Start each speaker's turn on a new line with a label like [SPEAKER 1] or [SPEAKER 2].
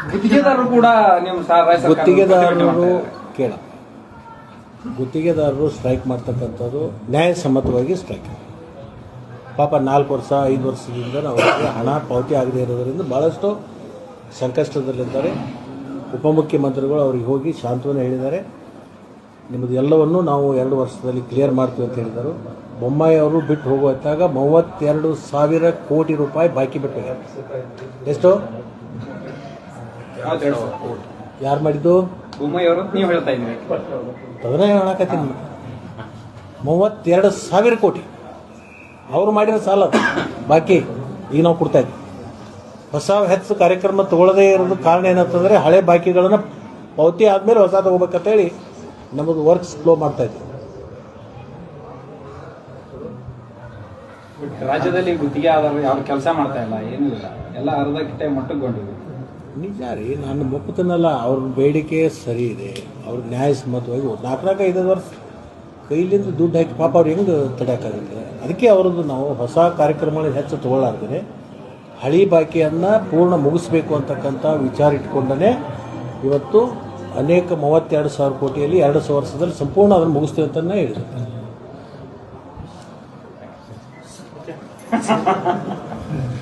[SPEAKER 1] ಗುತ್ತಿಗೆದಾರರು ಕೂಡ
[SPEAKER 2] ಗುತ್ತಿಗೆದಾರರು ಸ್ಟ್ರೈಕ್ ಮಾಡ್ತಕ್ಕಂಥದ್ದು ನ್ಯಾಯಸಮ್ಮತವಾಗಿ ಸ್ಟ್ರೈಕ್. ಪಾಪ 4 ವರ್ಷ 5 ವರ್ಷದಿಂದ ಅವರಿಗೆ ಹಣ ಪಾವತಿ ಆಗದೇ ಇರೋದರಿಂದ ಭಾಳಷ್ಟು ಸಂಕಷ್ಟದಲ್ಲಿದ್ದಾರೆ. ಉಪಮುಖ್ಯಮಂತ್ರಿಗಳು ಅವರಿಗೆ ಹೋಗಿ ಸಾಂತ್ವನ ಹೇಳಿದ್ದಾರೆ. ನಿಮ್ಮದು ಎಲ್ಲವನ್ನು ನಾವು 2 ವರ್ಷದಲ್ಲಿ ಕ್ಲಿಯರ್ ಮಾಡ್ತೀವಿ ಅಂತ ಹೇಳಿದರು. ಬೊಮ್ಮಾಯಿ ಅವರು ಬಿಟ್ಟು ಹೋಗುವಾಗ 32,000 ಕೋಟಿ ರೂಪಾಯಿ ಬಾಕಿ ಬಿಟ್ಟಿದ್ದಾರೆ. ಎಷ್ಟು? ಯಾರು ಮಾಡಿದ್ದು?
[SPEAKER 1] ಬೊಮ್ಮಾಯಿ ಅವರು. ನೀವು ಹೇಳ್ತಾ ಇದ್ದೀರಿ
[SPEAKER 2] ಅದನ್ನೇ ಹೇಳಕತ್ತೀನಿ. 32,000 ಕೋಟಿ ಅವರು ಮಾಡಿರೋ ಸಾಲ ಬಾಕಿ ಈಗ ನಾವು ಕೊಡ್ತಾ ಇದ್ದೀವಿ. ಹೊಸ ಹೆಚ್ಚು ಕಾರ್ಯಕ್ರಮ ತಗೊಳ್ಳದೇ ಇರೋದು ಕಾರಣ ಏನಂತಂದರೆ ಹಳೆ ಬಾಕಿಗಳನ್ನು ಪಾವತಿ ಆದಮೇಲೆ ಹೊಸ ತಗೋಬೇಕಂತೇಳಿ ನಮ್ಮದು ವರ್ಕ್ ಸ್ಲೋ ಮಾಡ್ತಾ ಇದ್ದೀವಿ.
[SPEAKER 1] ರಾಜ್ಯದಲ್ಲಿ ಗುತ್ತಿಗೆ ಆದವರು ಯಾವ ಕೆಲಸ ಮಾಡ್ತಾ ಇಲ್ಲ, ಏನೂ ಇಲ್ಲ, ಎಲ್ಲ ಅರ್ಧಕ್ಕಿಂತ ಮಟ್ಟಗೊಂಡಿದೆ.
[SPEAKER 2] ನಿಜ ರೀ, ನಾನು ಒಪ್ಪುತ್ತನಲ್ಲ. ಅವ್ರ ಬೇಡಿಕೆ ಸರಿ ಇದೆ, ಅವ್ರಿಗೆ ನ್ಯಾಯಸಮ್ಮತವಾಗಿ 4-5 ವರ್ಷ ಕೈಲಿಂದ ದುಡ್ಡು ಹಾಕಿ ಪಾಪ ಅವ್ರು ಹೆಂಗೆ ತಡೆಯೋಕ್ಕಾಗುತ್ತೆ. ಅದಕ್ಕೆ ಅವ್ರದ್ದು ನಾವು ಹೊಸ ಕಾರ್ಯಕ್ರಮಗಳು ಹೆಚ್ಚು ತಗೊಳ್ಳಾರ್ದೇ ಹಳಿ ಬಾಕಿಯನ್ನು ಪೂರ್ಣ ಮುಗಿಸ್ಬೇಕು ಅಂತಕ್ಕಂಥ ವಿಚಾರ ಇಟ್ಕೊಂಡೇ ಇವತ್ತು ಅನೇಕ 32,000 ಕೋಟಿಯಲ್ಲಿ 2 ವರ್ಷದಲ್ಲಿ ಸಂಪೂರ್ಣ ಅದನ್ನು ಮುಗಿಸ್ತೀವಿ ಅಂತಲೇ ಹೇಳಿದ್ರು.